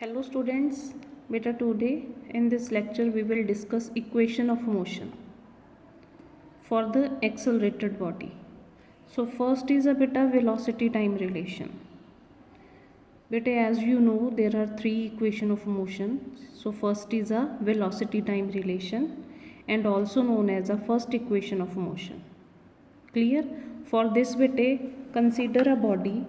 Hello students, beta today in this lecture we will discuss equation of motion for the accelerated body. So first is a beta velocity time relation. Beta, as you know, there are three equation of motion. So first is a velocity time relation and also known as a first equation of motion. Clear? For this beta, consider a body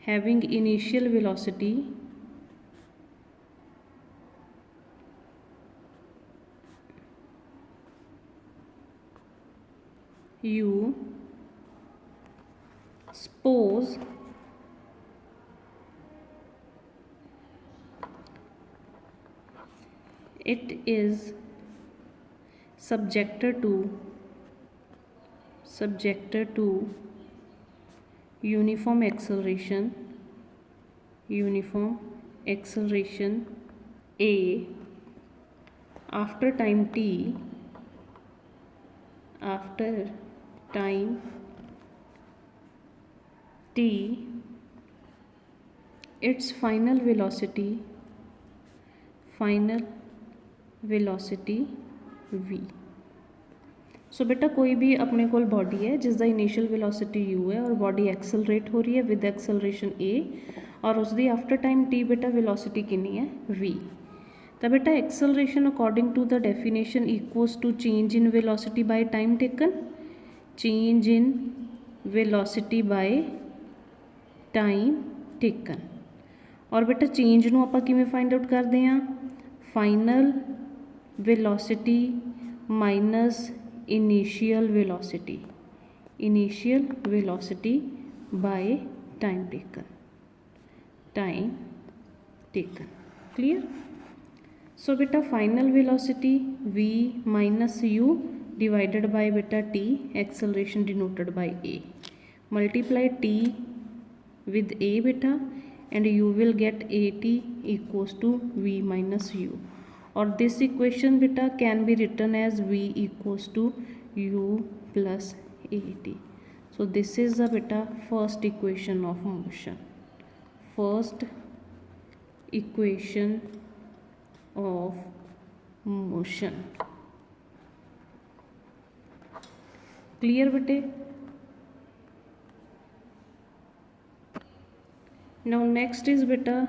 having initial velocity u, suppose it is subjected to uniform acceleration a after time t its final velocity v. सो बेटा कोई भी अपने को body है जिसका initial velocity u है और body accelerate हो रही है विद एक्सलरेशन a और उसकी आफ्टर टाइम t बेटा वेलोसिटी कितनी है v. तो बेटा acceleration according to the definition equals to change in velocity by time taken, change in velocity by time taken. और बेटा चेंज नूं आपां किवें फाइंड आउट करते हैं, final velocity minus initial velocity by time taken. Clear? So बेटा final velocity v minus u divided by बेटा t, acceleration denoted by a, multiply t with a beta and you will get at equals to v minus u, or this equation beta can be written as v equals to u plus at. So this is the beta first equation of motion. Clear bete? Now next is beta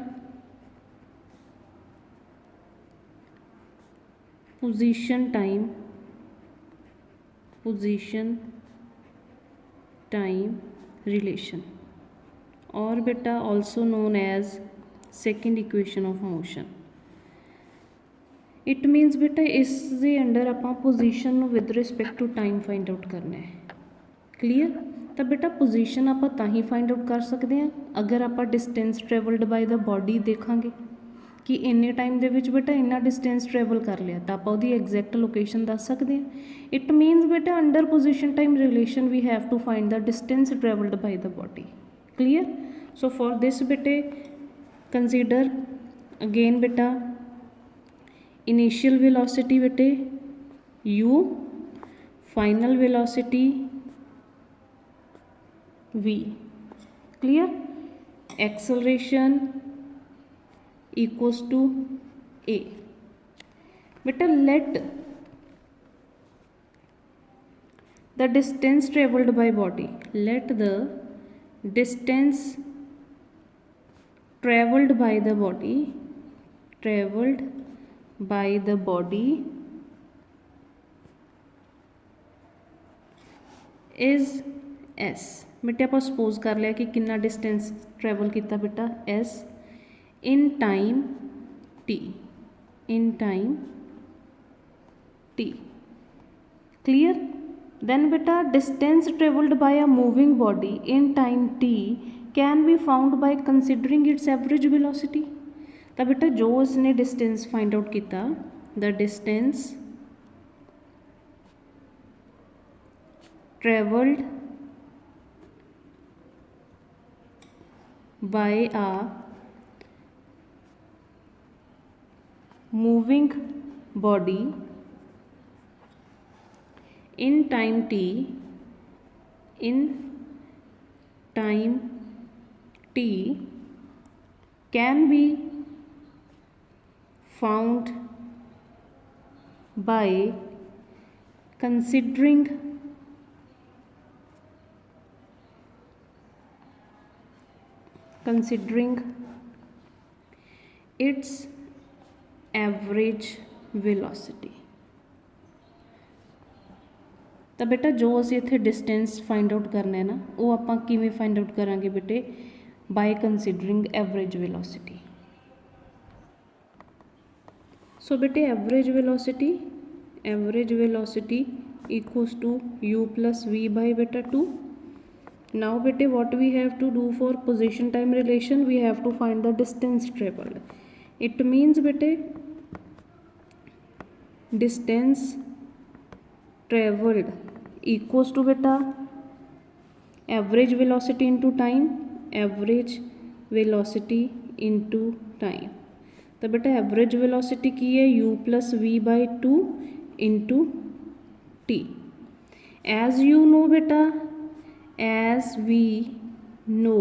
position time relation, or beta also known as second equation of motion. It means beta इस दे under आपां position नूं with respect to time find out करना है. Clear? तो बेटा position आपां तां ही फाइंड आउट कर सकते हैं अगर आपां distance travelled by the body देखांगे कि इन्ने टाइम दे विच बेटा इन्ना डिस्टेंस ट्रैवल कर लिया तो आपां उहदी एग्जैक्ट लोकेशन दस सकते हैं. इट मीनस बेटा under position time relation we have to find the distance travelled by the body. Clear? So for this बेटे कंसीडर अगेन बेटा इनिशियल वेलोसिटी बेटे u, final velocity v. Clear? Acceleration equals to a. Beta let the distance traveled by body, let the distance traveled by the body is s. बेटे आप suppose कर लिया कि कितना distance travel किया बेटा s in time t. Clear? Then बेटा distance travelled by a moving body in time t can be found by considering its average velocity. तो बेटा जो इसने डिस्टेंस फाइंड आउट किया, the distance travelled by a moving body in time t in time t can be found by considering its average velocity। ਤਾਂ ਬੇਟਾ ਜੋ ਅਸੀਂ ਇੱਥੇ ਡਿਸਟੈਂਸ ਫਾइंड आउट करना है ना वो ਆਪਾਂ ਕਿਵੇਂ फाइंड आउट करांगे बेटे by considering average velocity. So बेटे average velocity equals to u plus v by बेटा 2। नाउ बेटे what we have to do for position time relation, we have to find the distance travelled. It means बेटे distance travelled equals to बेटा average velocity into time, average velocity into time. तो बेटा average velocity की है u plus v by 2 into t. As you no बेटा, as we know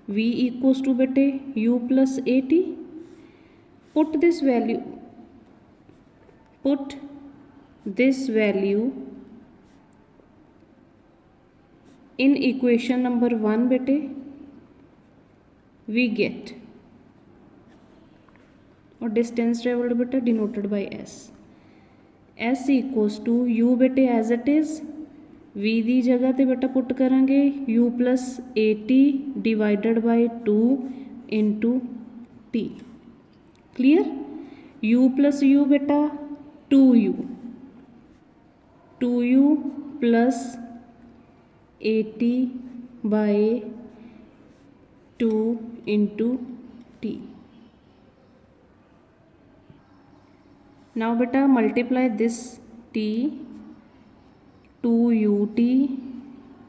v equals to बेटे u plus a t. Put this value in equation number 1 बेटे, we get, और distance travelled बेटा denoted by s equals to u बेटे as it is v दी जगह ते बेटा पुट करांगे u plus a t divided by 2 into t. Clear? u plus u बेटा 2u plus 80 by 2 into t. Now बेटा multiply this t 2ut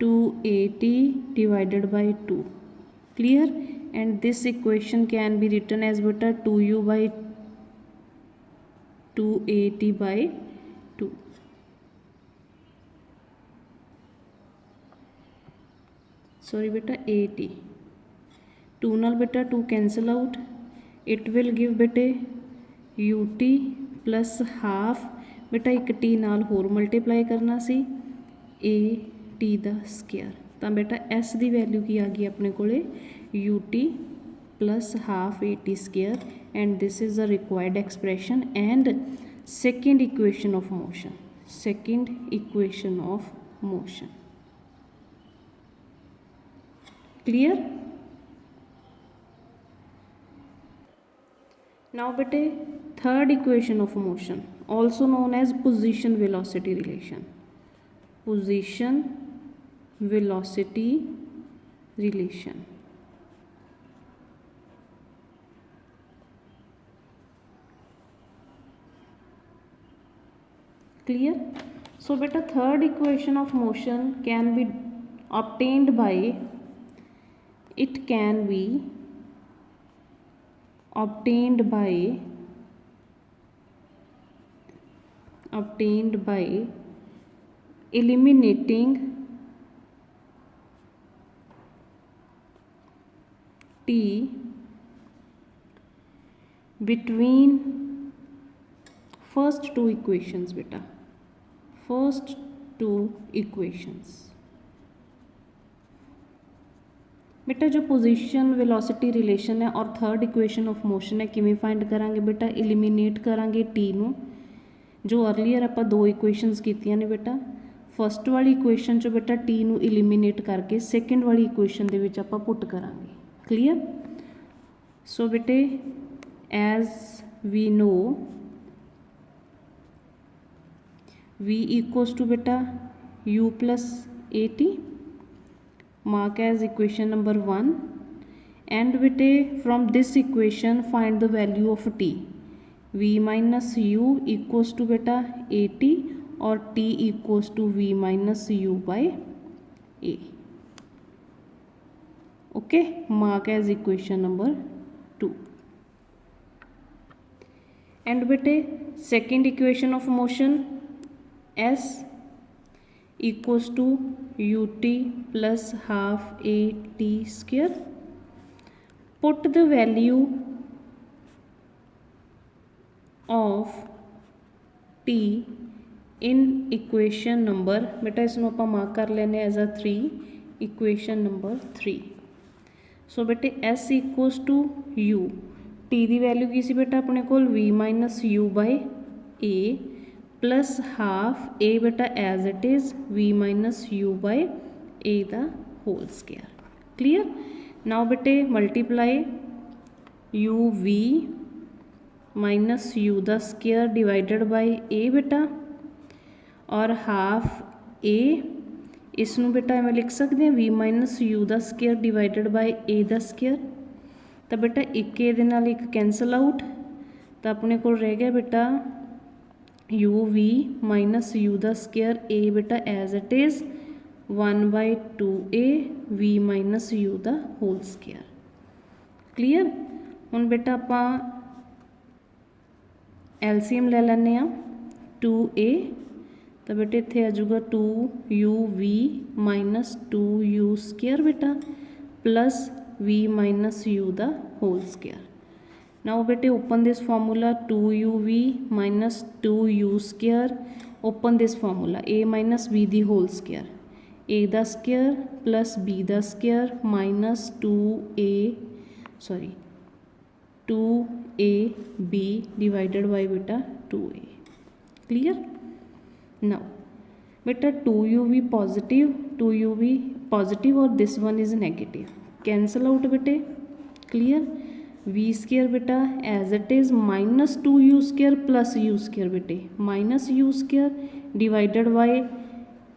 280 divided by 2। Clear? And this equation can be written as बेटा 2u bye 280 bye 2। Sorry बेटा 80, 2 नाल बेटा 2 cancel out, it will give बेटे ut plus half बेटा एक t नाल होर मल्टीप्लाई करना सी a t दा स्केयर। तो बेटा s की वैल्यू की आ गई अपने कोले ut plus half a t square. And this is the required expression and second equation of motion. Clear? Now बेटे third equation of motion also known as position velocity relation. Clear? So बेटा third equation of motion can be obtained by, it can be obtained by eliminating t between first two equations बेटा, first two equations। बेटा जो position velocity relation है और third equation of motion है किमें find करांगे बेटा, eliminate करांगे T नू। जो अर्लीयर आप दो इक्वेशनस कीतियां ने बेटा, फस्ट वाली इक्वेशन चो बेटा टी नू एलिमीनेट करके सैकेंड वाली इक्वेशन दे विच आपां पुट करांगे। क्लीयर? सो बेटे as we know v equals to बेटा u plus a t, mark as equation number 1। and bete from this equation find the value of t, v minus u equals to beta 80 और t equals to v minus u by a। okay, mark as equation number 2। and bete second equation of motion s equals to ut plus half at square. Put the value of t in equation number, बेटा इसनों आपां mark कर लेने as a 3, equation number 3. So बेटे s equals to u, t की value की सी बेटा अपने को v minus u by a plus half a बेटा as it is v minus u by a दा होल स्केयर. क्लीयर. नाउ बेटे multiply u v minus u दा स्केयर डिवाइडेड बाय a बेटा और हाफ a, इसनों बेटा एवं लिख सकते हैं v माइनस u दा स्केयर डिवाइडेड बाय a दा स्केयर. तो बेटा एक ए दे नाल एक कैंसल आउट, तो अपने को रह गया बेटा u v माइनस u दा स्केयर a बेटा as it is 1/2a v minus u दा होल स्केयर. क्लीयर. हुण बेटा आपां एलसीएम ले लैने आ 2a, तो बेटे इत्थे आ जाऊगा 2uv माइनस 2u स्केयर बेटा प्लस v माइनस u दा होल स्केयर. नाउ बेटे open this formula 2uv minus 2u square, open this formula a minus b दी होल स्केयर, a दा स्केयर प्लस b दा square minus 2ab divided by बेटा 2a. Clear. Now बेटा 2uv positive और this one is negative, cancel out बेटे. Clear. v square बेटा as it is minus 2u square plus u square बेटे minus u square divided by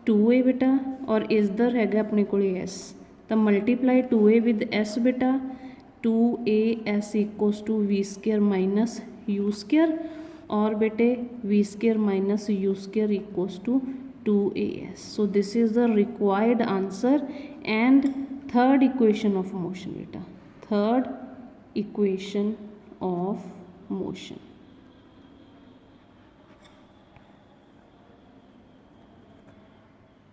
2a बेटा और इधर हैगा अपने को s, तो मल्टीप्लाई 2a विद s बेटा 2as equals to v square minus u square और बेटे v square minus u square equals to 2as. So this is the required answer and third equation of motion बेटा, third equation of motion.